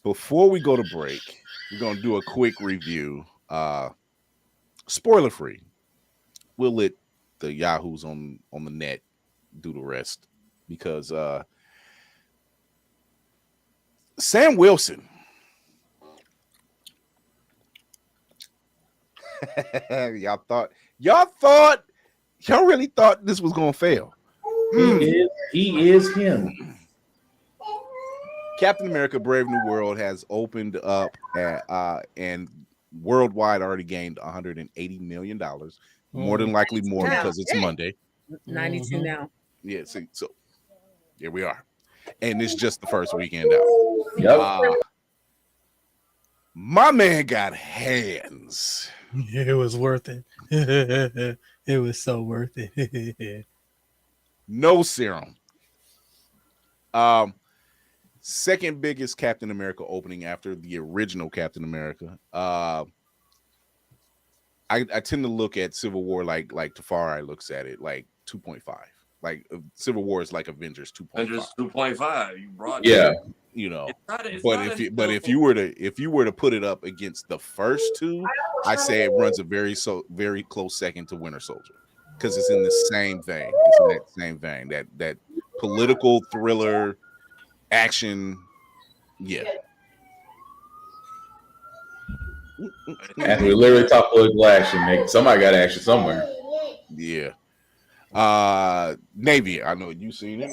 before we go to break, we're gonna do a quick review. Spoiler free. We'll let the Yahoos on the net do the rest because Sam Wilson. y'all really thought this was gonna fail. He is him. Captain America: Brave New World has opened up and worldwide already gained $180 million. More than likely more because it's Monday. 92 now. Yeah, see, so here we are. And it's just the first weekend out. Yep. My man got hands. It was worth it. It was so worth it. No serum. Second biggest Captain America opening after the original Captain America. I tend to look at Civil War like Tafari looks at it, like 2.5. Like Civil War is like Avengers 2.5. Avengers 2.5. You brought you know. But if you were to put it up against the first two, I say it runs a very close second to Winter Soldier because it's in the same vein. It's in that same vein, that political thriller action. Yeah. And we literally talk political action, Nick. Somebody got action somewhere. Yeah. Navy, I know you've seen it.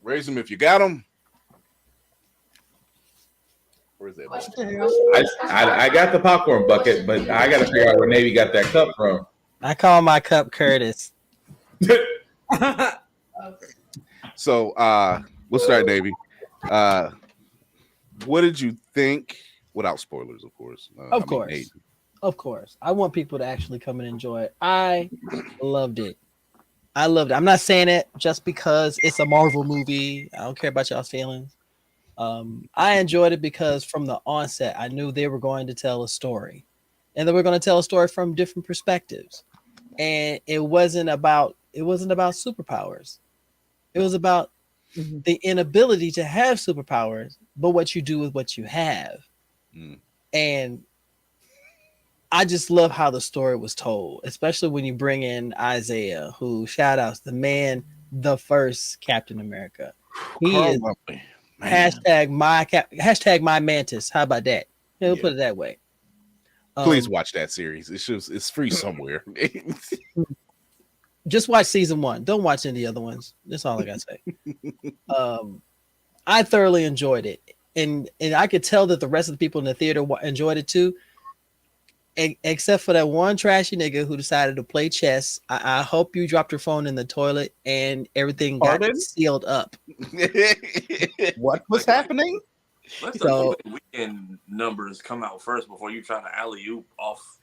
Raise them if you got them. Where's that? I got the popcorn bucket, but I got to figure out where Navy got that cup from. I call my cup Curtis. So we'll start, Navy. What did you think? Without spoilers, of course. Of course. I want people to actually come and enjoy it. I loved it. I'm not saying it just because it's a Marvel movie. I don't care about y'all's feelings. I enjoyed it because from the onset, I knew they were going to tell a story. And they were going to tell a story from different perspectives. And it wasn't about superpowers. It was about the inability to have superpowers, but what you do with what you have. And I just love how the story was told, especially when you bring in Isaiah, who, shout outs, the man, the first Captain America. He is hashtag my mantis. How about that? We'll put it that way. Please watch that series. It's free somewhere. Just watch season 1. Don't watch any of the other ones. That's all I gotta say. I thoroughly enjoyed it, and I could tell that the rest of the people in the theater enjoyed it too. Except for that one trashy nigga who decided to play chess. I hope you dropped your phone in the toilet and everything got sealed up. What was happening? Let the weekend numbers come out first before you try to alley-oop off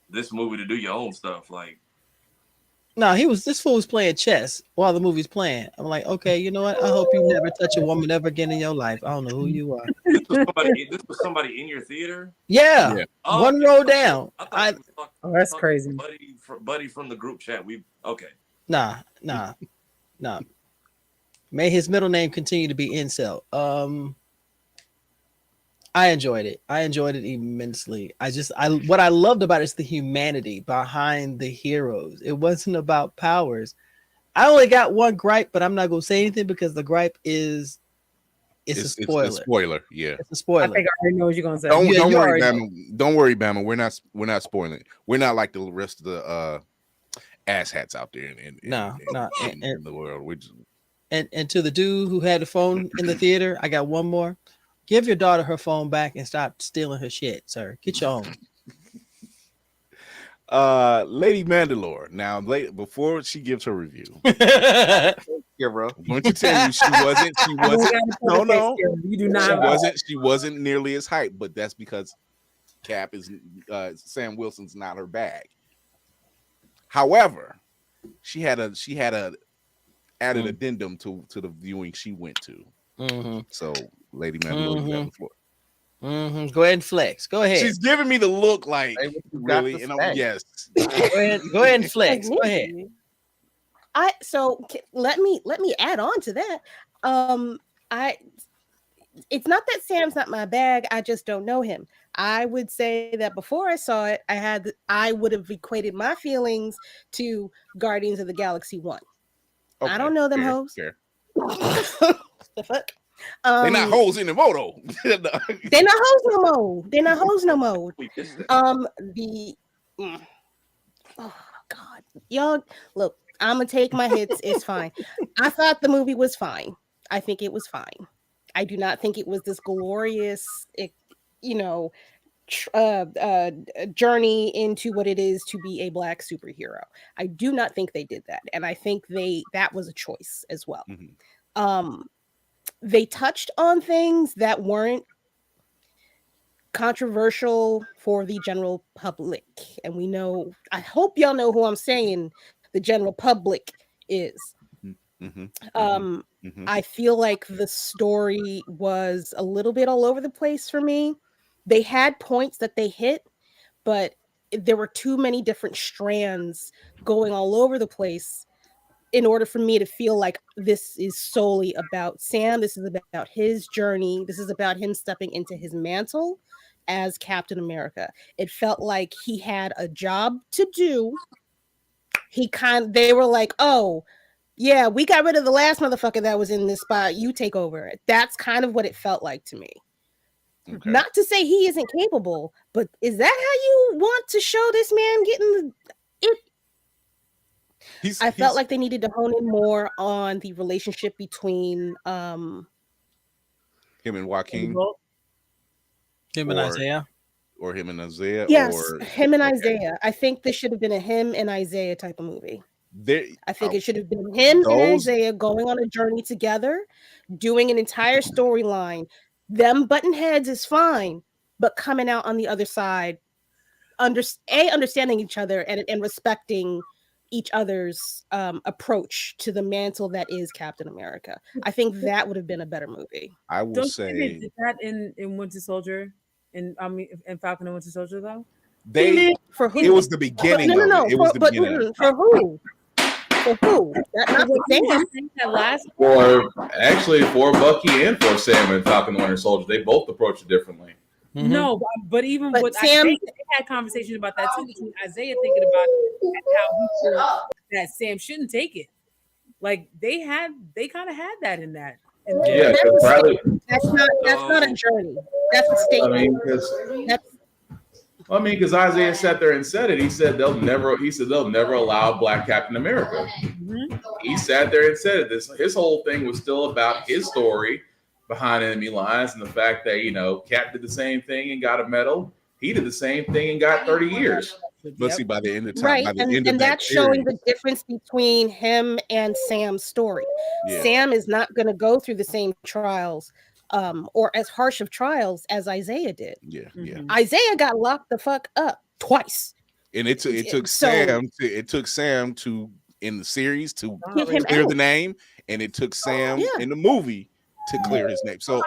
this movie to do your own stuff. Like, no, this fool was playing chess while the movie's playing. I'm like, okay, you know what? I hope you never touch a woman ever again in your life. I don't know who you are. This was somebody in your theater? Yeah. Oh, one row down. That's crazy. Buddy from the group chat. Nah. May his middle name continue to be Incel. I enjoyed it. I enjoyed it immensely. What I loved about it is the humanity behind the heroes. It wasn't about powers. I only got one gripe, but I'm not gonna say anything because the gripe is it's a spoiler. It's a spoiler, yeah. It's a spoiler. I think I already know what you're gonna say. Don't worry, Bama. Don't worry, Bama. We're not spoiling it. We're not like the rest of the asshats out there in the world. We just... and to the dude who had the phone in the theater, I got one more. Give your daughter her phone back and stop stealing her shit, sir. Get your own. Lady Mandalore. Now, before she gives her review, yeah, bro. I'm going to tell you, she wasn't. No, you do not. She wasn't nearly as hyped, but that's because Cap is Sam Wilson's not her bag. However, she had a added addendum to the viewing she went to. So, Lady Mandalore, you have the floor. Go ahead and flex. Go ahead. She's giving me the look like really, and yes. Go ahead and flex. Go ahead. So let me add on to that. it's not that Sam's not my bag. I just don't know him. I would say that before I saw it, I would have equated my feelings to Guardians of the Galaxy 1. Okay, I don't know them fair, hoes. fair. The fuck? They're not hoes anymore though. They're not hoes no more. They're not hoes no more. We missed it. Oh God, y'all, look. I'm gonna take my hits. It's fine. I thought the movie was fine. I think it was fine. I do not think it was this glorious, you know, journey into what it is to be a Black superhero. I do not think they did that, and I think that was a choice as well. Mhm. They touched on things that weren't controversial for the general public, and we know. I hope y'all know who I'm saying. The general public is. Mm-hmm. I feel like the story was a little bit all over the place for me. They had points that they hit, but there were too many different strands going all over the place in order for me to feel like this is solely about Sam. This is about his journey. This is about him stepping into his mantle as Captain America. It felt like he had a job to do. They were like, oh, yeah, we got rid of the last motherfucker that was in this spot. You take over. That's kind of what it felt like to me. Okay. Not to say he isn't capable, but is that how you want to show this man getting it? I felt like they needed to hone in more on the relationship between him and Joaquin, him and Isaiah, or him and Isaiah. Yes, or, him and Isaiah. I think this should have been a him and Isaiah type of movie. I think it should have been him and Isaiah going on a journey together, doing an entire storyline. Them button heads is fine, but coming out on the other side, understanding each other and respecting each other's approach to the mantle that is Captain America. I think that would have been a better movie. I will say they did that in Winter Soldier, in Falcon and Winter Soldier though. For who? It was the beginning. No. It was the beginning. For who? For who? Not for Sam. For Bucky and for Sam and Falcon and Winter Soldier, they both approached it differently. Mm-hmm. No, but even with Sam, Isaiah, they had conversations about that too. Between Isaiah thinking about it and how he feels that Sam shouldn't take it. Like they kind of had that in that. And yeah, that's not a journey. That's a statement. Because Isaiah sat there and said it. He said they'll never allow Black Captain America. Mm-hmm. He sat there and said it. His whole thing was still about his story behind enemy lines and the fact that Cap did the same thing and got a medal. He did the same thing and got 30 years. But see, by the end of time, right, by the end and of that's showing the difference between him and Sam's story. Yeah. Sam is not going to go through the same trials or as harsh of trials as Isaiah did. Yeah. Isaiah got locked the fuck up twice, and it took Sam to in the series to clear the name, and it took Sam in the movie to clear his name. So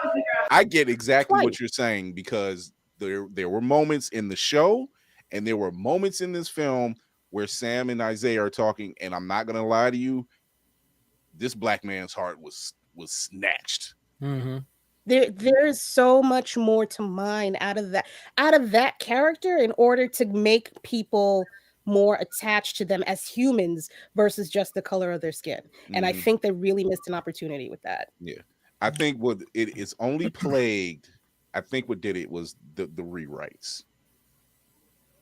I get exactly what you're saying, because there were moments in the show and there were moments in this film where Sam and Isaiah are talking, and I'm not gonna lie to you, this black man's heart was snatched. Mm-hmm. There's so much more to mine out of that character in order to make people more attached to them as humans versus just the color of their skin. And I think they really missed an opportunity with that. Yeah. I think what it is only plagued, I think what did it was the rewrites,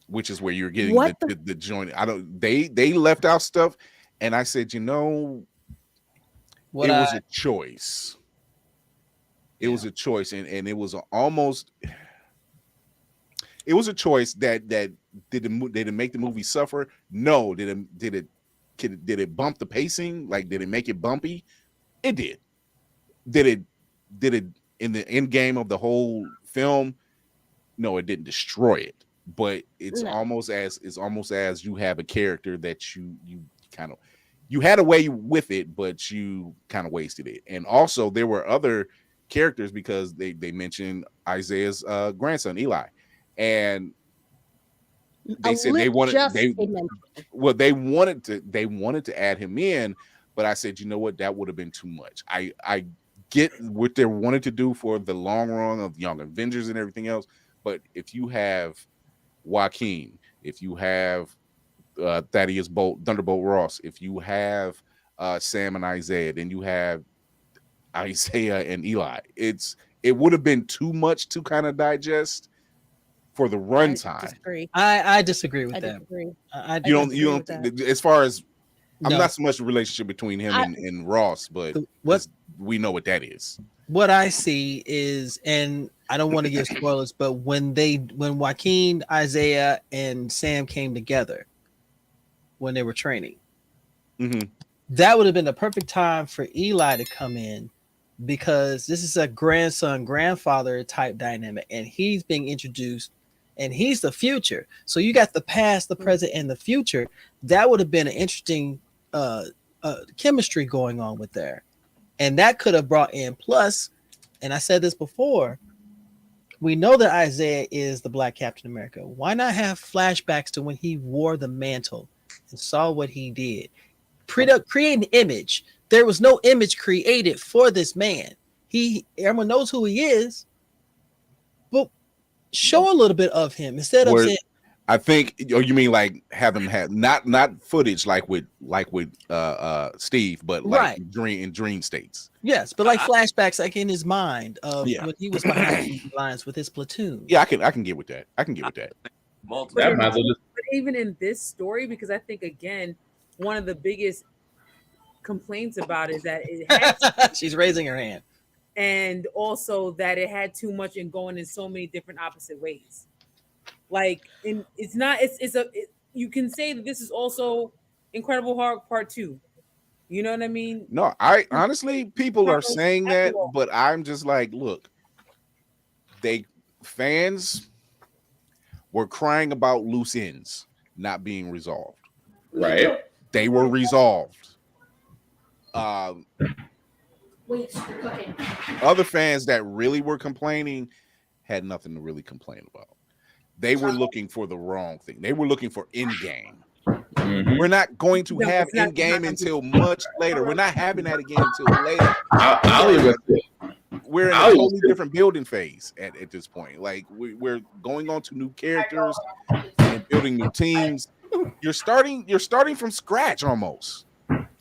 which is where you're getting the joint. They left out stuff, and I said, it was a choice. It was a choice, and it was it was a choice that did it make the movie suffer? No. Did it bump the pacing? Like, did it make it bumpy? It did. Did it in the end game of the whole film? No, it didn't destroy it. But it's almost as you have a character that you had a way with it, but you kind of wasted it. And also there were other characters, because they mentioned Isaiah's grandson Eli, and they said they wanted to add him in, but I said, you know what, that would have been too much. I get what they're wanting to do for the long run of Young Avengers and everything else. But if you have Joaquin, if you have Thaddeus Thunderbolt Ross, if you have Sam and Isaiah, then you have Isaiah and Eli. It would have been too much to kind of digest for the runtime. I disagree with I that. disagree. You don't think, as far as I'm No. not so much the relationship between him and Ross, but what we know what that is. What I see is, and I don't want to give spoilers, but when Joaquin, Isaiah, and Sam came together when they were training, that would have been the perfect time for Eli to come in, because this is a grandson-grandfather type dynamic, and he's being introduced, and he's the future. So you got the past, the present, and the future. That would have been an interesting chemistry going on with there. And that could have brought in, plus, and I said this before, we know that Isaiah is the Black Captain America. Why not have flashbacks to when he wore the mantle and saw what he did? Create an image. There was no image created for this man. Everyone knows who he is, but show a little bit of him instead of saying, I think, or you mean like have them have not footage like with Steve, but like in dream states. Yes, but like flashbacks, like in his mind of when he was behind the lines with his platoon. Yeah, I can get with that. But even in this story, because I think again, one of the biggest complaints about it is that it had she's raising her hand, and also that it had too much and going in so many different opposite ways. Like, you can say that this is also Incredible Hulk Part 2. You know what I mean? No, I honestly, people are saying that, but I'm just like, look, fans were crying about loose ends not being resolved. Right. They were resolved. Wait, you're cooking. Other fans that really were complaining had nothing to really complain about. They were looking for the wrong thing. They were looking for Endgame. We're not going to have Endgame until much later. We're not having that again until later. We're in a totally different building phase at this point. Like we're going on to new characters and building new teams. You're starting from scratch almost.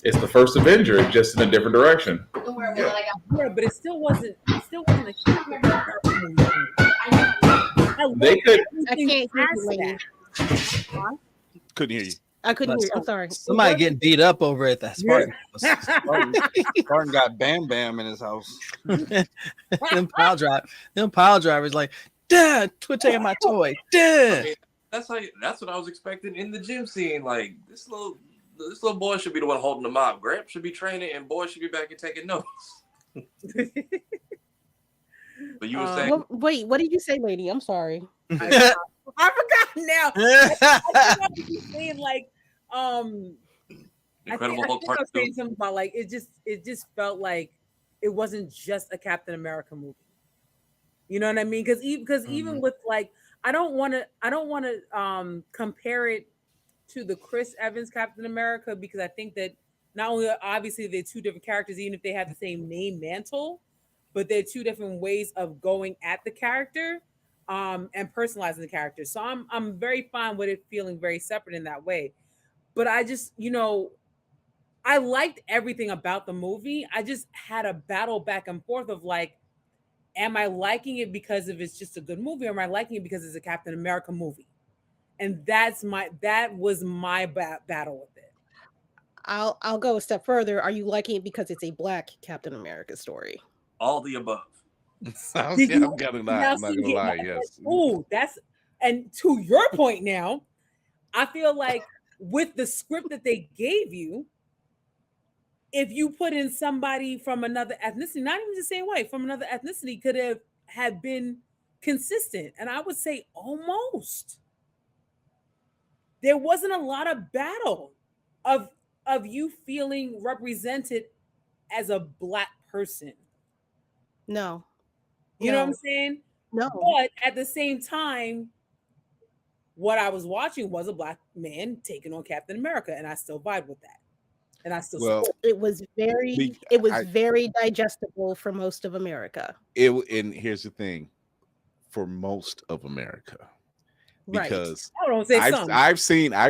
It's the first Avenger, just in a different direction. Don't worry about it. Yeah, but it still wasn't a Captain America movie. They could. I can't hear you, lady. Couldn't hear you. I couldn't hear you. I'm sorry. Somebody getting beat up over at that Spartan. Spartan got Bam Bam in his house. them pile drivers like, Dad, quit taking my toy. Dad. That's what I was expecting in the gym scene. Like this little boy should be the one holding the mob. Gramp should be training, and boy should be back and taking notes. But you were saying, wait, what did you say, lady? I'm sorry. I forgot now. I saying like, Incredible Hulk I Part was 2. saying something about like it just felt like it wasn't just a Captain America movie. You know what I mean? Because even with like, I don't want to compare it to the Chris Evans Captain America, because I think that not only obviously they're two different characters, even if they have the same name mantle, but they're two different ways of going at the character and personalizing the character. So I'm very fine with it feeling very separate in that way. But I just, I liked everything about the movie. I just had a battle back and forth of like, am I liking it because if it's just a good movie, or am I liking it because it's a Captain America movie? And that was my battle with it. I'll go a step further. Are you liking it because it's a Black Captain America story? All the above. I'm not gonna lie. Yes. Oh, and to your point now, I feel like with the script that they gave you, if you put in somebody from another ethnicity, not even the same way, from another ethnicity, could have been consistent. And I would say almost. There wasn't a lot of battle of you feeling represented as a Black person. No. You know what I'm saying? No. But at the same time, what I was watching was a Black man taking on Captain America, and I still vibe with that. and I still Well, It was be- very digestible for most of America. and here's the thing, for most of America, Right. because I don't say some. I've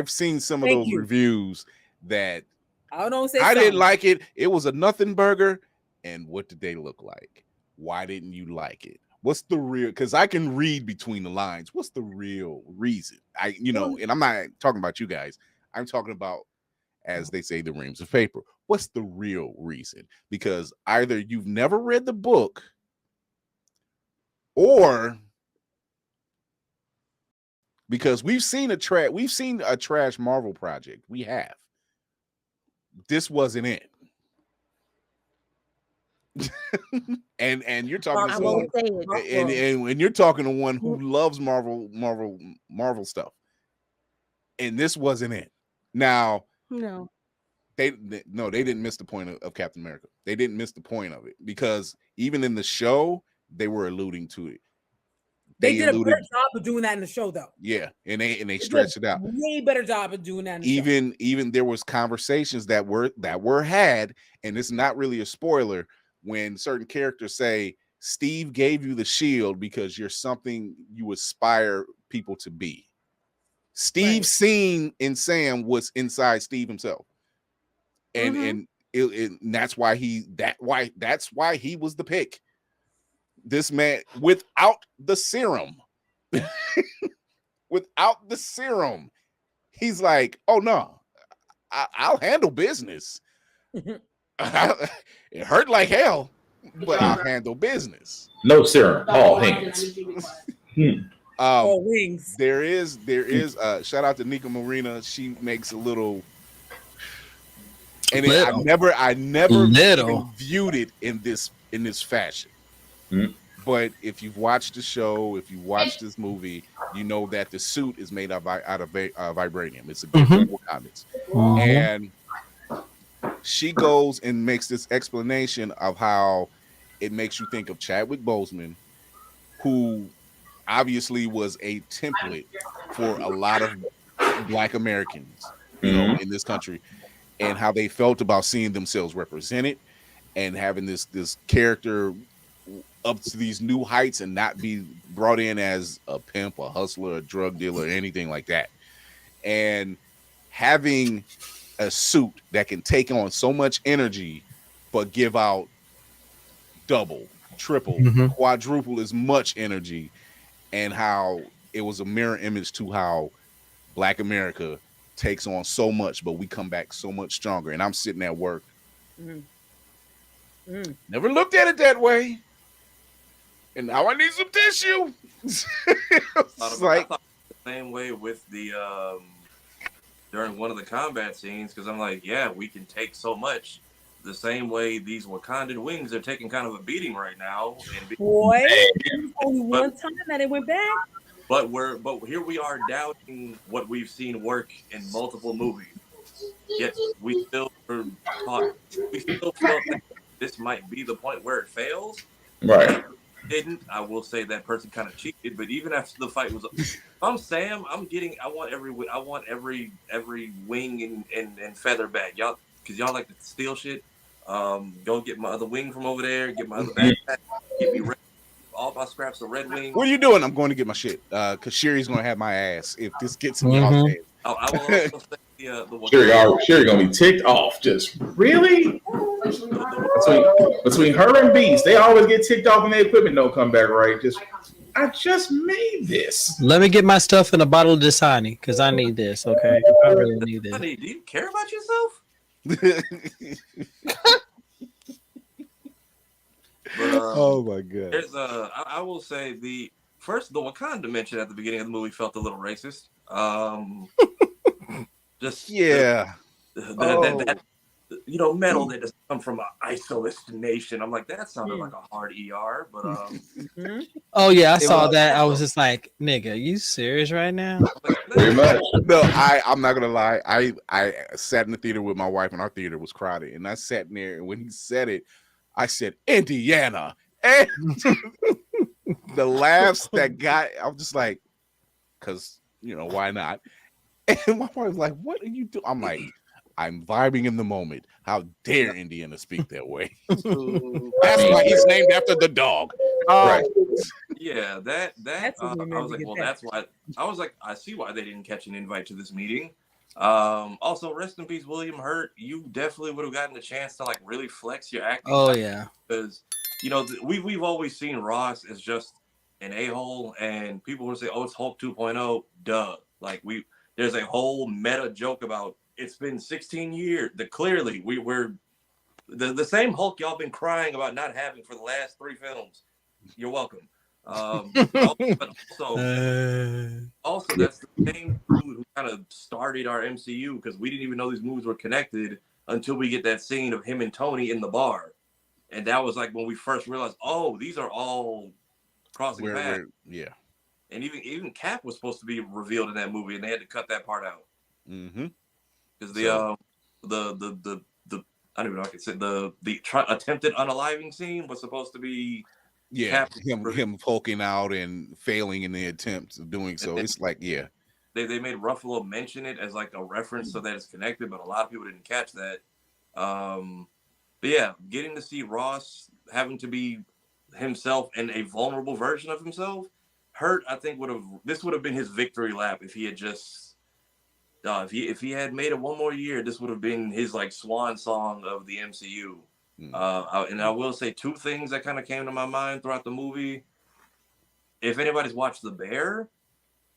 seen some of Thank those you. reviews that I don't say I didn't some. like it. It was a nothing burger. And what did they look like? Why didn't you like it? What's the real? Because I can read between the lines. What's the real reason? And I'm not talking about you guys. I'm talking about, as they say, the reams of paper. What's the real reason? Because either you've never read the book, or because we've seen a trash Marvel project. We have. This wasn't it. and you're talking to I someone, won't say it. and you're talking to one who loves Marvel stuff, and this wasn't it. Now, No. they didn't miss the point of Captain America. They didn't miss the point of it, because even in the show they were alluding to it. They did a better job of doing that in the show, though. Yeah, and they stretched it out. Way better job of doing that. In the show. Even there was conversations that were had, and it's not really a spoiler, when certain characters say, Steve gave you the shield because you're something you aspire people to be. Steve's scene in Sam was inside Steve himself, and that's why he was the pick. This man, without the serum, he's like, oh no, I'll handle business. It hurt like hell, but I'll handle business. No serum, all hands. Wings. There is shout out to Nika Marina. She makes a little, and I never even viewed it in this fashion. But if you've watched the show, if you watched this movie, you know that the suit is made out of vibranium. It's a gift from Wakandans. And she goes and makes this explanation of how it makes you think of Chadwick Boseman, who obviously was a template for a lot of Black Americans, in this country, and how they felt about seeing themselves represented and having this character up to these new heights and not be brought in as a pimp, a hustler, a drug dealer, anything like that. And having a suit that can take on so much energy but give out double, triple, quadruple as much energy, and how it was a mirror image to how Black America takes on so much, but we come back so much stronger. And I'm sitting at work. Never looked at it that way. And now I need some tissue. I thought the same way with the during one of the combat scenes, because I'm like, yeah, we can take so much. The same way these Wakandan wings are taking kind of a beating right now. Boy, only one time that it went back. But here we are doubting what we've seen work in multiple movies. Yet we still felt that this might be the point where it fails. Right. Didn't. I will say that person kind of cheated, but even after the fight was, if I'm Sam, I want every wing and feather back, y'all, because y'all like to steal shit. Go get my other wing from over there, get my other backpack, get me all my scraps of red wing. What are you doing? I'm going to get my shit, because Sherry's gonna have my ass if this gets in y'all's head. I will also say Sherry gonna be ticked off. Just really between her and Beast, they always get ticked off when their equipment don't come back right. I just made this. Let me get my stuff in a bottle of Dasani because I need this. Okay, I really need this. Honey, do you care about yourself? But, oh my god! There's I will say the Wakanda mention at the beginning of the movie felt a little racist. Just that metal that doesn't come from an isolist nation. I'm like, that sounded like a hard ER, but oh yeah, I saw that. I was just like, nigga, you serious right now? Pretty much. No, I'm not gonna lie. I sat in the theater with my wife, and our theater was crowded, and I sat in there, and when he said it, I said Indiana, and the laughs that got, I was just like, because why not? And my wife was like, "What are you doing?" I'm like, I'm vibing in the moment. How dare Indiana speak that way? Ooh. That's why he's named after the dog. Right. Yeah, That's what we I meant was to like, get well, that. that's why I was like, I see why they didn't catch an invite to this meeting. Also, rest in peace, William Hurt. You definitely would have gotten a chance to like really flex your acting. Oh yeah. Because you know we've always seen Ross as just an a-hole, and people would say, "Oh, it's Hulk 2.0." Duh. Like there's a whole meta joke about it's been 16 years. That clearly we're the same Hulk y'all been crying about not having for the last 3 films. You're welcome. But also that's the same dude who kind of started our MCU because we didn't even know these movies were connected until we get that scene of him and Tony in the bar. And that was like when we first realized, oh, these are all crossing paths. Yeah. And even Cap was supposed to be revealed in that movie, and they had to cut that part out. Mm-hmm. Because the I don't even know if I can say the attempted unaliving scene was supposed to be Cap him poking out and failing in the attempt of doing so. It's like they made Ruffalo mention it as like a reference so that it's connected, but a lot of people didn't catch that. But yeah, getting to see Ross having to be himself and a vulnerable version of himself, Hurt, I think would have been his victory lap if he had just if he had made it one more year, this would have been his like swan song of the MCU. And I will say 2 things that kind of came to my mind throughout the movie. If anybody's watched The Bear,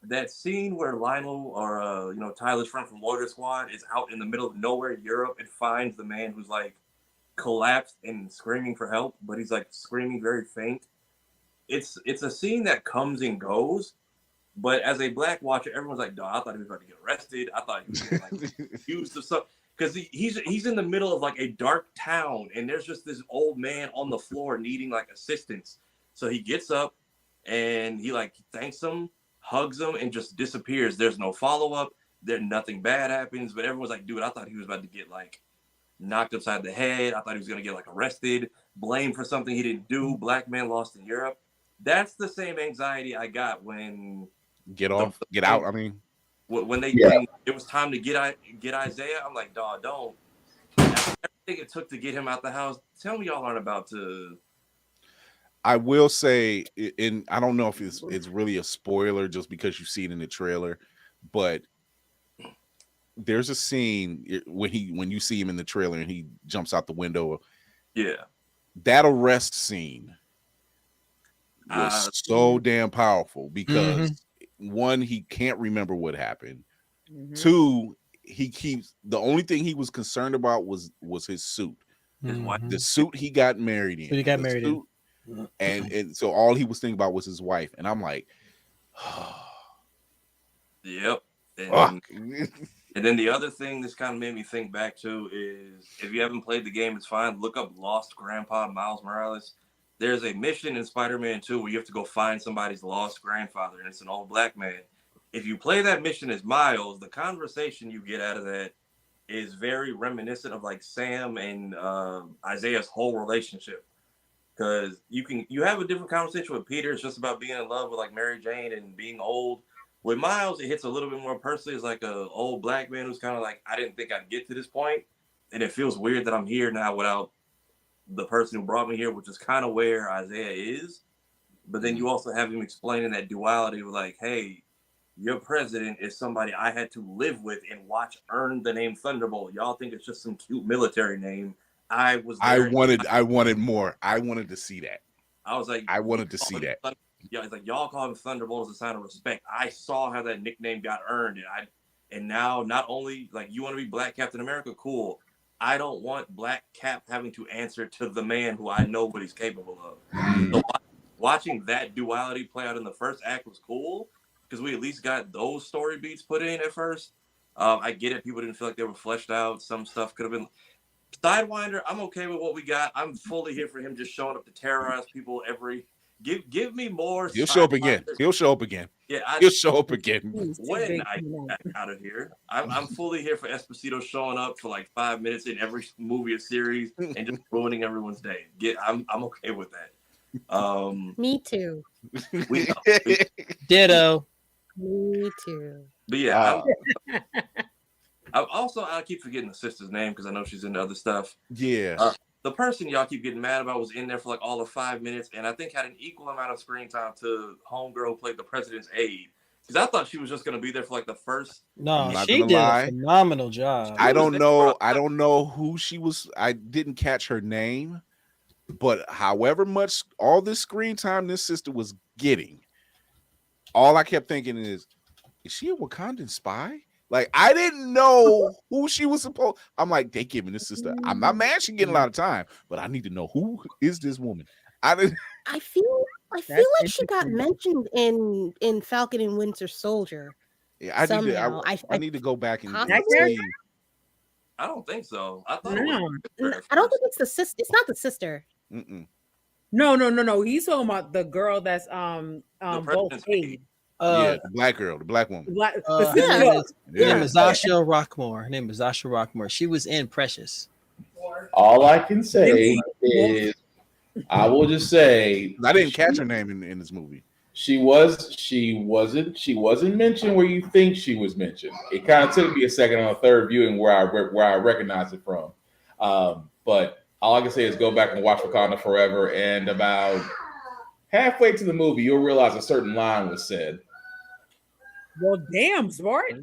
that scene where Lionel or Tyler's friend from Warrior Squad is out in the middle of nowhere, Europe, and finds the man who's like collapsed and screaming for help, but he's like screaming very faint. It's a scene that comes and goes, but as a black watcher, everyone's like, "Dog, I thought he was about to get arrested. I thought he was getting like accused of something." Because he's in the middle of like a dark town, and there's just this old man on the floor needing like assistance. So he gets up and he like thanks him, hugs him, and just disappears. There's no follow up. There nothing bad happens, but everyone's like, "Dude, I thought he was about to get like knocked upside the head. I thought he was gonna get like arrested, blamed for something he didn't do. Black man lost in Europe." That's the same anxiety I got when get out. I mean, when it was time to get Isaiah. I'm like, dog, don't. Everything it took to get him out the house. Tell me y'all aren't about to. I will say, and I don't know if it's really a spoiler just because you see it in the trailer, but there's a scene when you see him in the trailer and he jumps out the window. Yeah, that arrest scene was so damn powerful because 1, he can't remember what happened. 2, he keeps the only thing he was concerned about was his suit, the suit he got married in. And so all he was thinking about was his wife. And I'm like, yep. And then the other thing this kind of made me think back to is if you haven't played the game, it's fine. Look up Lost Grandpa Miles Morales. There's a mission in Spider-Man 2 where you have to go find somebody's lost grandfather, and it's an old black man. If you play that mission as Miles, the conversation you get out of that is very reminiscent of like Sam and Isaiah's whole relationship. Because you have a different conversation with Peter. It's just about being in love with like Mary Jane and being old. With Miles, it hits a little bit more personally. It's like an old black man who's kind of like, I didn't think I'd get to this point, and it feels weird that I'm here now without the person who brought me here, which is kind of where Isaiah is. But then you also have him explaining that duality of like, hey, your president is somebody I had to live with and watch earn the name Thunderbolt. Y'all think it's just some cute military name. I wanted more. I wanted to see that. I was like, I wanted to see that. Yeah, it's like y'all call him Thunderbolt as a sign of respect. I saw how that nickname got earned, and now not only like you want to be Black Captain America, cool. I don't want Black Cap having to answer to the man who I know what he's capable of. So watching that duality play out in the first act was cool because we at least got those story beats put in at first. I get it. People didn't feel like they were fleshed out. Some stuff could have been. Sidewinder, I'm okay with what we got. I'm fully here for him just showing up to terrorize people Give me more. He'll show up again. He'll show up again. Yeah, he'll show up again. When I get out of here, I'm fully here for Esposito showing up for like 5 minutes in every movie or series and just ruining everyone's day. I'm okay with that. Me too. Ditto. Me too. But yeah, I keep forgetting the sister's name because I know she's into other stuff. Yeah. The person y'all keep getting mad about was in there for like all of 5 minutes, and I think had an equal amount of screen time to homegirl who played the president's aide. Because I thought she was just gonna be there for like the first. No, not she gonna did lie. a phenomenal job. I don't know who she was. I didn't catch her name, but however much all this screen time this sister was getting, all I kept thinking is she a Wakandan spy? Like, I didn't know who she was supposed. I'm like, they giving this sister. I'm not mad she getting a lot of time, but I need to know who is this woman. I feel That's like she got interesting. mentioned in Falcon and Winter Soldier. Yeah, I Somehow. I need to go back and Possibly? see. I don't think so. I thought it No. was. I don't think it's the sister. It's not the sister. Mm-mm. No. He's talking about the girl that's both president's paid. Yeah, the black girl, the black woman. The Her sister. name is Yeah. Zasha Rockmore. Her name is Zasha Rockmore. She was in Precious. All I can say is, I will just say, I didn't catch her name in this movie. she wasn't mentioned where you think she was mentioned. It kind of took me a second on the third viewing where I recognized it from. But all I can say is go back and watch Wakanda Forever, and about halfway to the movie, you'll realize a certain line was said. Well, damn, smart.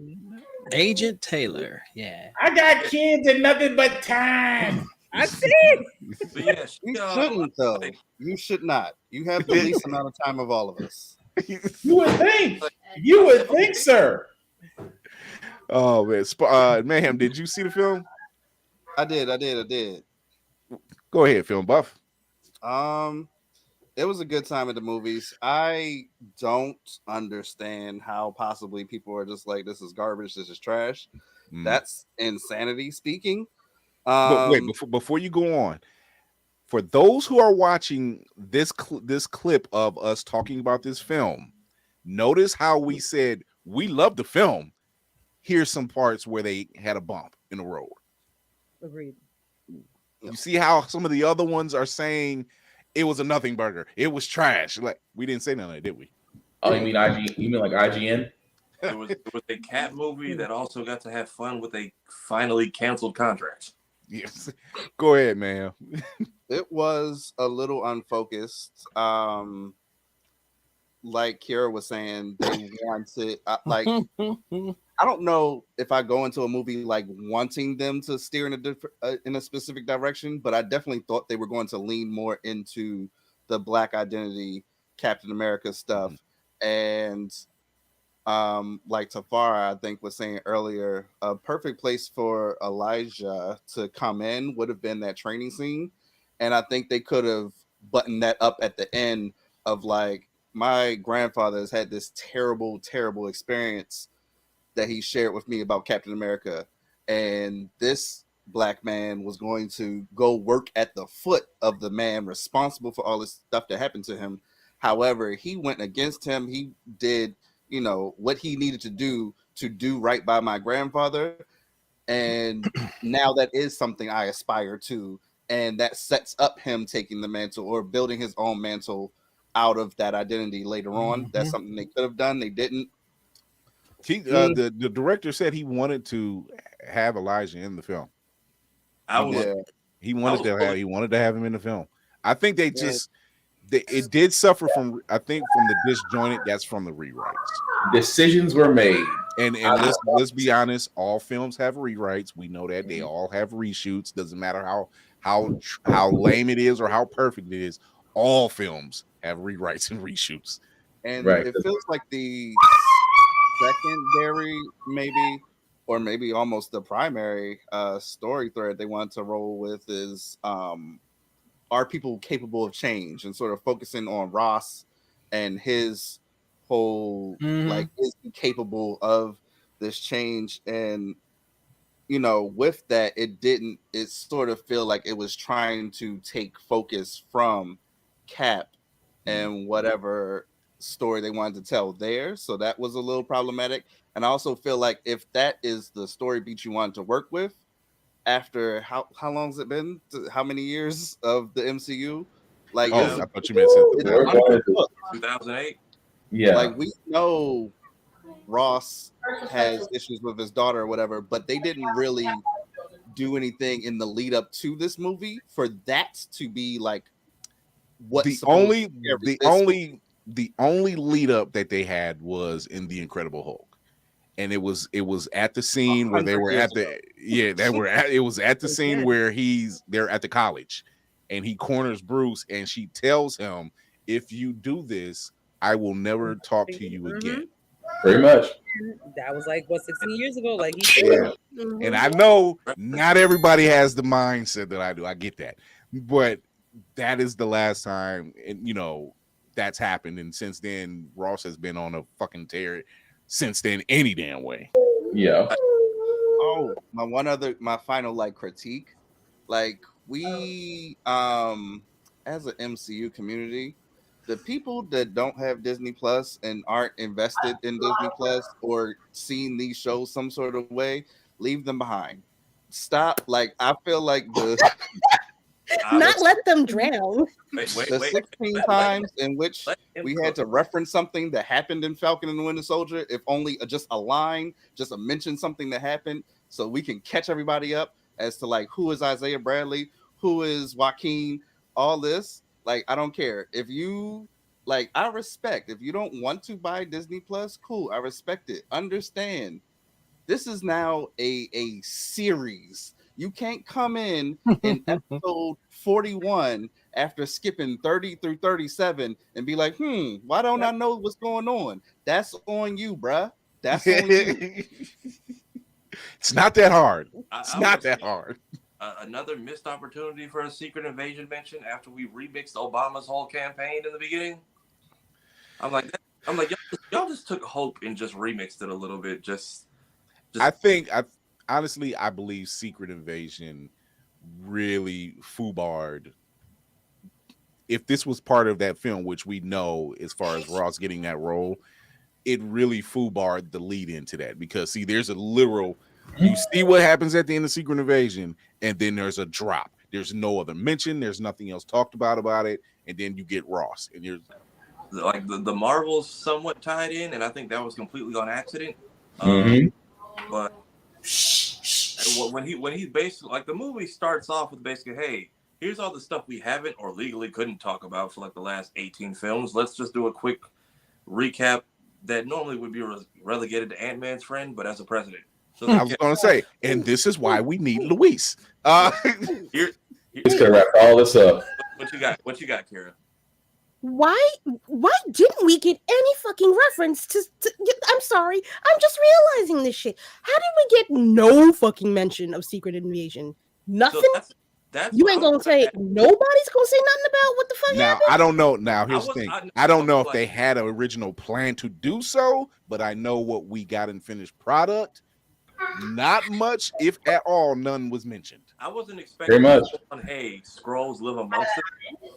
Agent Taylor. Yeah. I got kids and nothing but time. I see. But yeah, You shouldn't though. You should not. You have the least amount of time of all of us. You would think. You would think, sir. Oh man, Mayhem, did you see the film? I did. Go ahead, film buff. It was a good time at the movies. I don't understand how possibly people are just like, this is garbage, this is trash. That's insanity speaking. But wait, before you go on, for those who are watching this clip of us talking about this film, notice how we said we love the film. Here's some parts where they had a bump in the road. Agreed. You see how some of the other ones are saying it was a nothing burger, it was trash. Like, we didn't say none of that, did we? Oh, you mean IG? You mean like IGN? It was a cat movie that also got to have fun with a finally canceled contract. Yes. Go ahead, man. It was a little unfocused. Like Kira was saying, they wanted like I don't know if I go into a movie like wanting them to steer in a specific direction, but I definitely thought they were going to lean more into the Black identity, Captain America stuff, and like Tafara, I think, was saying earlier, a perfect place for Elijah to come in would have been that training scene. And I think they could have buttoned that up at the end of like, my grandfather has had this terrible, terrible experience that he shared with me about Captain America. And this Black man was going to go work at the foot of the man responsible for all this stuff that happened to him. However, he went against him. He did, you know, what he needed to do right by my grandfather. And now that is something I aspire to. And that sets up him taking the mantle or building his own mantle out of that identity later on. That's something they could have done. They didn't. The director said he wanted to have Elijah in the film. He wanted to have him in the film. I think they just it did suffer from the disjointed. That's from the rewrites. Decisions were made, and let's be honest. All films have rewrites. We know that they all have reshoots. Doesn't matter how lame it is or how perfect it is. All films have rewrites and reshoots. And it feels like the secondary, maybe, or maybe almost the primary story thread they want to roll with is are people capable of change, and sort of focusing on Ross and his whole like, is he capable of this change? And you know, with that, it sort of feel like it was trying to take focus from Cap and whatever story they wanted to tell there. So that was a little problematic. And I also feel like if that is the story beat you wanted to work with, after how long has it been? How many years of the MCU? Like, I thought you meant 2008. Yeah, like we know Ross has issues with his daughter or whatever, but they didn't really do anything in the lead up to this movie for that to be like what the only lead up that they had was in the Incredible Hulk, and it was at the scene where they were at the it was at the scene where they're at the college, and he corners Bruce, and she tells him, "If you do this, I will never talk to you again." Pretty much. That was like 16 years ago. Like he said. And I know not everybody has the mindset that I do. I get that, but that is the last time, and that's happened. And since then, Ross has been on a fucking tear. Since then, any damn way. Yeah. Oh, my final like critique, like we as an MCU community, the people that don't have Disney Plus and aren't invested in Disney Plus or seeing these shows some sort of way, leave them behind. Stop. Like I feel like Not let them drown. the 16 times in which we had to reference something that happened in Falcon and the Winter Soldier, if only just a line, just a mention something that happened, so we can catch everybody up as to like who is Isaiah Bradley, who is Joaquin, all this. Like, I don't care. If you like, I respect. If you don't want to buy Disney Plus, cool. I respect it. Understand. This is now a series. You can't come in episode 41 after skipping 30 through 37 and be like, why don't I know what's going on? That's on you, bruh. That's on you. It's not that hard. It's not that hard. Another missed opportunity for a Secret Invasion mention after we remixed Obama's whole campaign in the beginning. I'm like, y'all just took hope and just remixed it a little bit. Honestly, I believe Secret Invasion really foobarred. If this was part of that film, which we know as far as Ross getting that role, it really foobarred the lead into that. Because see, there's a literal, you see what happens at the end of Secret Invasion, and then there's a drop. There's no other mention. There's nothing else talked about it, and then you get Ross, and you're like the Marvels somewhat tied in, and I think that was completely on accident. But when he basically, like, the movie starts off with basically, hey, here's all the stuff we haven't or legally couldn't talk about for like the last 18 films. Let's just do a quick recap that normally would be relegated to Ant-Man's friend, but as a president. So I was going to say, and this is why we need Luis. He's gonna wrap all this up. What you got, Kira? Why didn't we get any fucking reference to I'm sorry, I'm just realizing this shit. How did we get no fucking mention of Secret Invasion? Nothing? So that's you ain't gonna say, nobody's gonna say nothing about what the fuck now happened? I don't know. Now here's the thing. I don't know if they had an original plan to do so, but I know what we got in finished product. Not much, if at all, none was mentioned. I wasn't expecting very much. Hey, Skrulls live amongst them,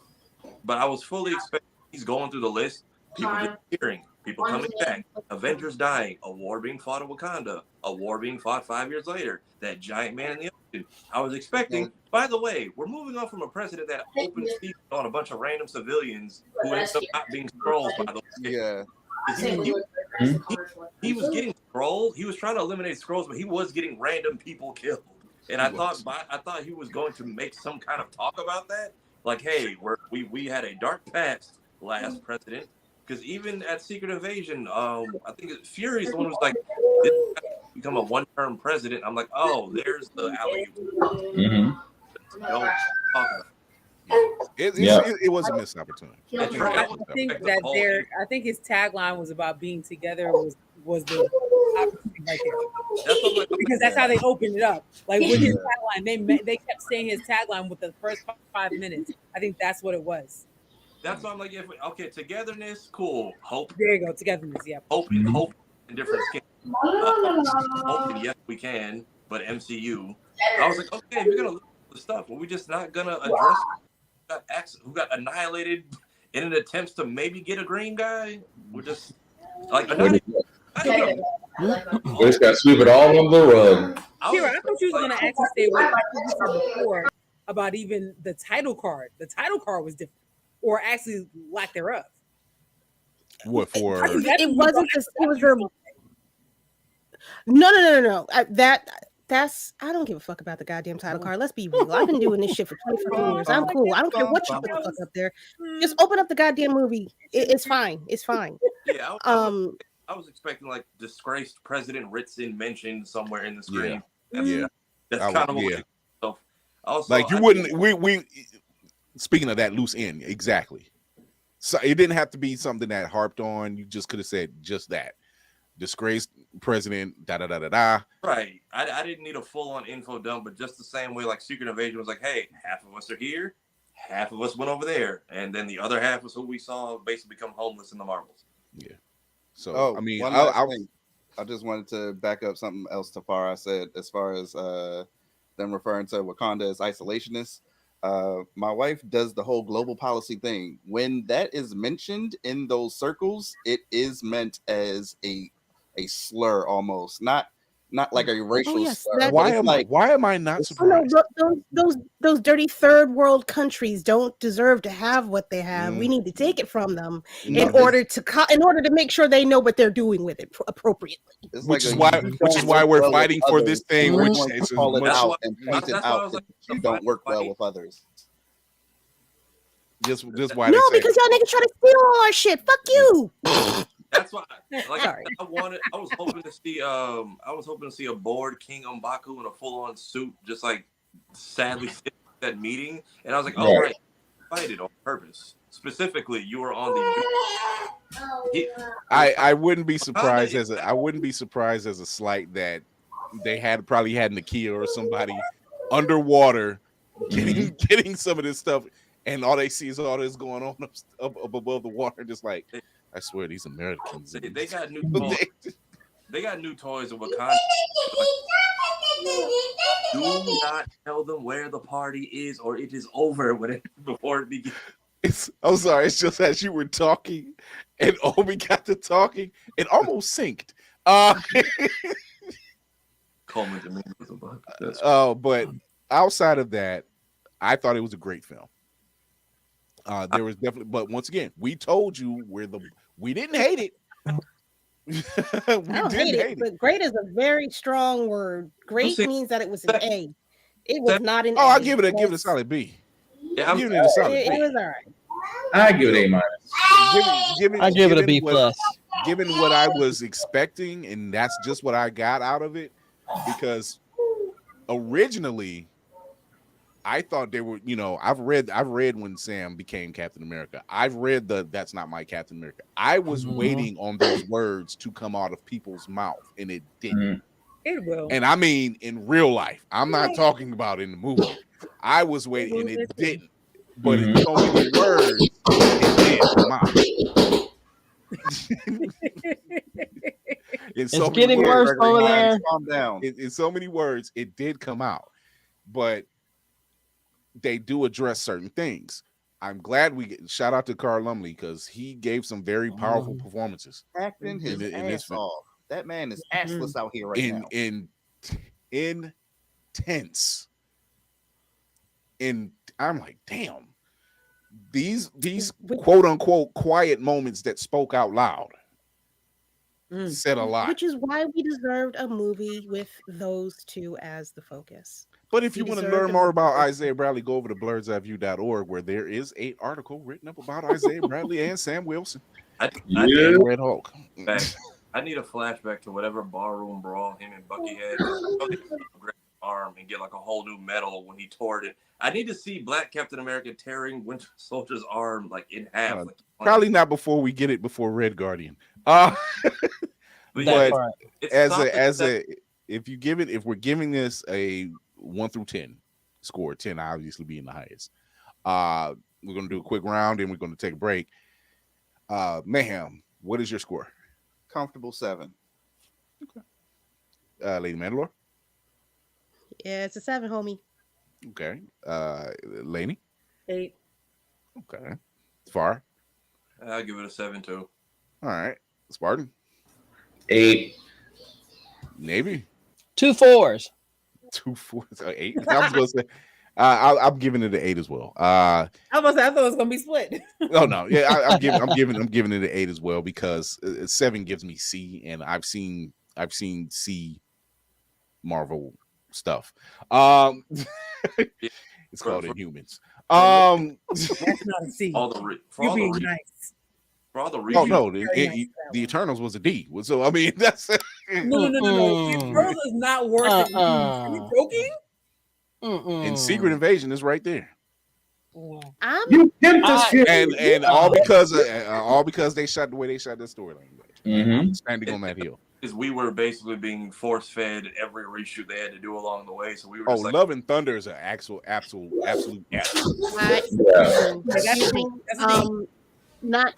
but I was fully expecting he's going through the list. People disappearing, people coming back, Avengers dying, a war being fought in Wakanda, a war being fought 5 years later, that giant man in the ocean. I was expecting, by the way, we're moving on from a president that opens season on a bunch of random civilians who ends up not being Skrulls, by the way. Yeah. He was getting Skrull. He was trying to eliminate Skrulls, but he was getting random people killed. And I thought he was going to make some kind of talk about that. Like, hey, we had a dark past last president. Because even at Secret Invasion, I think Fury's the one who's like, this guy become a one-term president. I'm like, oh, there's the alley. Don't talk about it was a missed opportunity. I think his tagline was about being together was the opportunity right there. Because that's how they opened it up. Like with his tagline, they kept saying his tagline with the first 5 minutes. I think that's what it was. That's why I'm like, okay, togetherness, cool. Hope. There you go, togetherness. Yeah. Hope in different skins. Hope and yes, we can, but MCU. I was like, okay, we're gonna look at the stuff, but we're just not gonna address who got annihilated in an attempt to maybe get a green guy. We're just like, we just got to sweep it all under the rug. Kira, I thought you was gonna actually say what you said before about even the title card. The title card was different, or actually lack thereof. What for? It wasn't. It was No. That's I don't give a fuck about the goddamn title card. Let's be real. I've been doing this shit for 20 fucking years. I'm cool. I don't care what you put the fuck up there. Just open up the goddamn movie. It's fine. It's fine. Yeah, I was expecting like disgraced President Ritson mentioned somewhere in the screen. Yeah. That's kind of what. So also, like you wouldn't. We speaking of that loose end, exactly. So it didn't have to be something that harped on. You just could have said just that. Disgraced president, da da da da da. Right. I didn't need a full-on info dump, but just the same way like Secret Invasion was like, hey, half of us are here, half of us went over there, and then the other half was who we saw basically become homeless in the Marvels. Yeah. So I mean, I just wanted to back up something else Tafara said as far as them referring to Wakanda as isolationists. My wife does the whole global policy thing. When that is mentioned in those circles, it is meant as a slur almost, not like a racial slur. Why am I not surprised? Those dirty third world countries don't deserve to have what they have. We need to take it from them in order to make sure they know what they're doing with it appropriately. Which is why we're fighting for this thing. Which is call it out and point it out that you don't work well with others. Just why? No, because y'all niggas try to steal all our shit. Fuck you. That's why, like, I was hoping to see a bored King M'Baku in a full-on suit, just like sadly sitting at that meeting, and I was like, oh right, fight it on purpose. Specifically, you were on the. I wouldn't be surprised as a slight that they probably had Nakia or somebody underwater getting some of this stuff, and all they see is all this going on up above the water, just like. I swear these Americans. They got new toys. They got new toys in Wakanda. Do not tell them where the party is, or it is over before it begins. I'm sorry. It's just as you were talking, and Obi got to talking, it almost synced. But outside of that, I thought it was a great film. There was definitely, but once again, we told you we didn't hate it. I don't hate it, but great is a very strong word. Great means that it was an A. It was not an A. I'll give it a solid B. Yeah, I'm giving it a solid B. It was all right. I give it A minus. I give it a B plus. Given what I was expecting, and that's just what I got out of it, because originally I thought they were, I've read when Sam became Captain America. I've read That's Not My Captain America. I was waiting on those words to come out of people's mouth, and it didn't. It will. And I mean in real life. I'm not talking about in the movie. I was waiting, and it didn't. But in so many words, it did come out. It's getting worse over there. Calm down. In so many words, it did come out. But they do address certain things. I'm glad shout out to Carl Lumley because he gave some very powerful performances. Acting his ass off. That man is assless out here right now. Intense. And I'm like, damn. These quote unquote quiet moments that spoke out loud said a lot. Which is why we deserved a movie with those two as the focus. But if you want to learn more about Isaiah Bradley, go over to blerdseyeView.org where there is an article written up about Isaiah Bradley and Sam Wilson. I Red Hulk. I need a flashback to whatever barroom brawl him and Bucky had. Arm and get like a whole new medal when he tore it. I need to see Black Captain America tearing Winter Soldier's arm like in half. Probably not before we get it before Red Guardian. But if we're giving this a 1 through 10 score, 10 obviously being the highest. We're gonna do a quick round and we're gonna take a break. Mayhem, what is your score? Comfortable 7. Okay. Lady Mandalore. Yeah, it's a 7, homie. Okay. Laney. 8. Okay. Far. I'll give it a 7 too. All right. Spartan. 8. Navy. 2 4s. 2 4s. 8. I was gonna say. I'm giving it an 8 as well. I thought it was gonna be split. Oh no, yeah, I'm giving it an 8 as well because 7 gives me C, and I've seen I've seen C Marvel stuff. It's called Inhumans. That's not a C. For all the nice. For all the No, reasons. no, the Eternals was a D. So I mean, that's no. The Eternals is not worse than Are you joking? And Secret Invasion is right there. You pimped us, and all because they shot the way they shot the storyline. I'm standing on that hill. Because we were basically being force fed every reshoot they had to do along the way, so we were. Oh, just like, Love and Thunder is an absolute. Not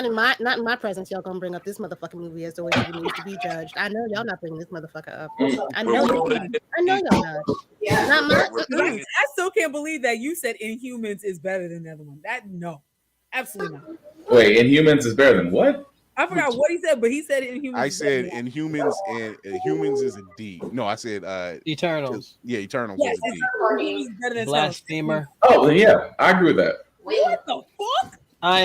in my presence. Y'all gonna bring up this motherfucking movie as the way it needs to be judged. I know y'all not bringing this motherfucker up. I know y'all not. Yeah, not my. I still can't believe that you said Inhumans is better than the other one. No, absolutely not. Wait, Inhumans is better than what? I forgot what he said, but he said Inhumans. I said Inhumans and Humans is a D. No, I said Eternals. Yeah, Eternals is a D. Blasphemer. Oh yeah, I agree with that. What the fuck? I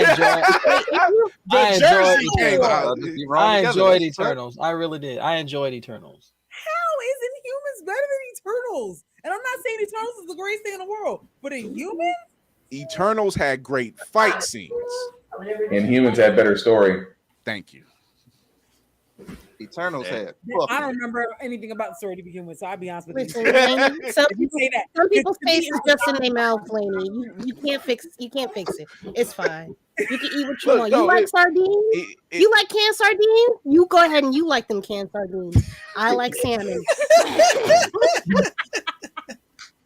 enjoyed Eternals. I really did. I enjoyed Eternals. How is Inhumans better than Eternals? And I'm not saying Eternals is the greatest thing in the world, but Inhumans? Eternals had great fight scenes. Inhumans had better story. Thank you. Eternals had. I don't remember anything about the story to begin with, so I'll be honest with you. Some people's face is just in their mouth, Laney. You can't fix it. It's fine. You can eat what you want. You like sardines? You like canned sardines? You go ahead and you like them canned sardines. I like salmon.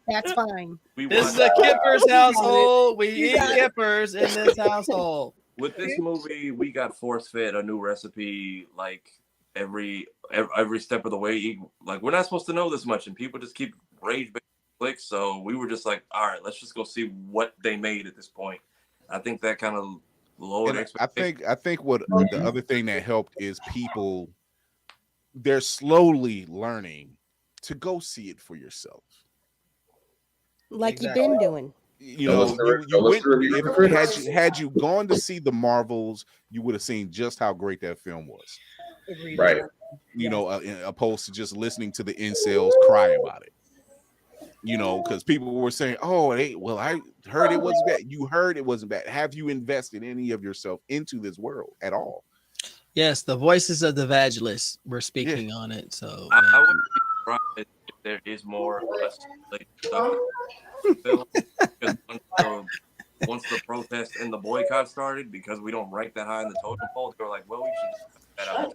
That's fine. This is a Kippers household. We eat Kippers in this household. With this movie, we got force fed a new recipe like every step of the way. Like, we're not supposed to know this much, and people just keep rage clicks. So we were just like, all right, let's just go see what they made at this point. I think that kind of lowered expectations. I think what the other thing that helped is people, they're slowly learning to go see it for yourself. Like you've been doing. You know, had you gone to see the Marvels, you would have seen just how great that film was. Right. You know, opposed to just listening to the incels cry about it. You know, because people were saying, "Oh, I heard it wasn't bad." You heard it wasn't bad. Have you invested any of yourself into this world at all? Yes, the voices of the vaginas were speaking on it. So I wouldn't be surprised if there is more stuff. Once the protest and the boycott started, because we don't rank that high in the totem pole, they were like, well, we should put that out.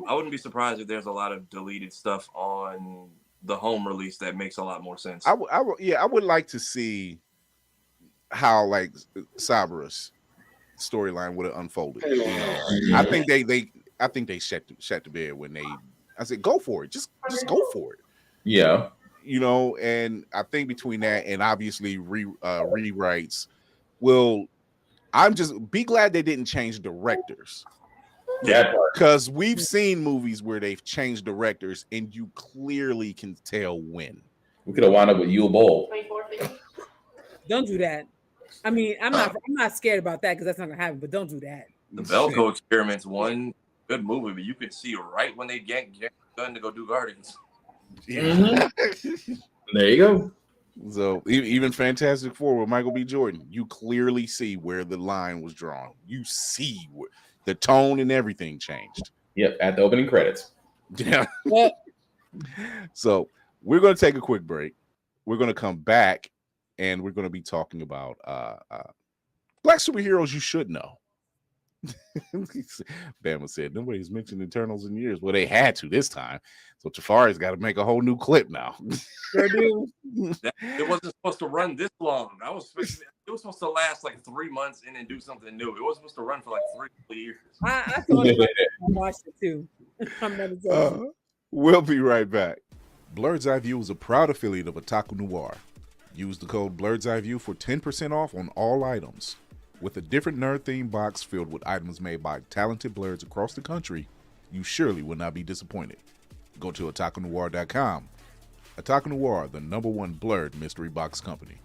I wouldn't be surprised if there's a lot of deleted stuff on the home release that makes a lot more sense. I would like to see how like Sabara's storyline would have unfolded. You know, I think they shut the bed when I said, go for it, just go for it. Yeah. You know, and I think between that and obviously rewrites, I'm just be glad they didn't change directors. Yeah, because we've seen movies where they've changed directors and you clearly can tell when. We could have wound up with Yule Bowl. Don't do that. I mean, I'm not scared about that because that's not gonna happen. But don't do that. The Belko Experiment's one good movie, but you could see right when they get done to go do Guardians. Yeah. There you go. So even Fantastic Four with Michael B. Jordan, you clearly see where the line was drawn. You see where the tone and everything changed. Yep, at the opening credits. Yeah. So we're going to take a quick break. We're going to come back and we're going to be talking about black superheroes you should know. Bama said nobody's mentioned Eternals in years. Well, they had to this time. So Tafari's got to make a whole new clip now. Sure do. It wasn't supposed to run this long. It was supposed to last like 3 months and then do something new. It wasn't supposed to run for like 3 years. I thought about it. I watched it too. We'll be right back. Blerd's Eyeview is a proud affiliate of Otaku Noir. Use the code Blerd's Eyeview for 10% off on all items. With a different nerd-themed box filled with items made by talented blerds across the country, you surely will not be disappointed. Go to otakunoir.com. Otaku Noir, the #1 Blerd mystery box company.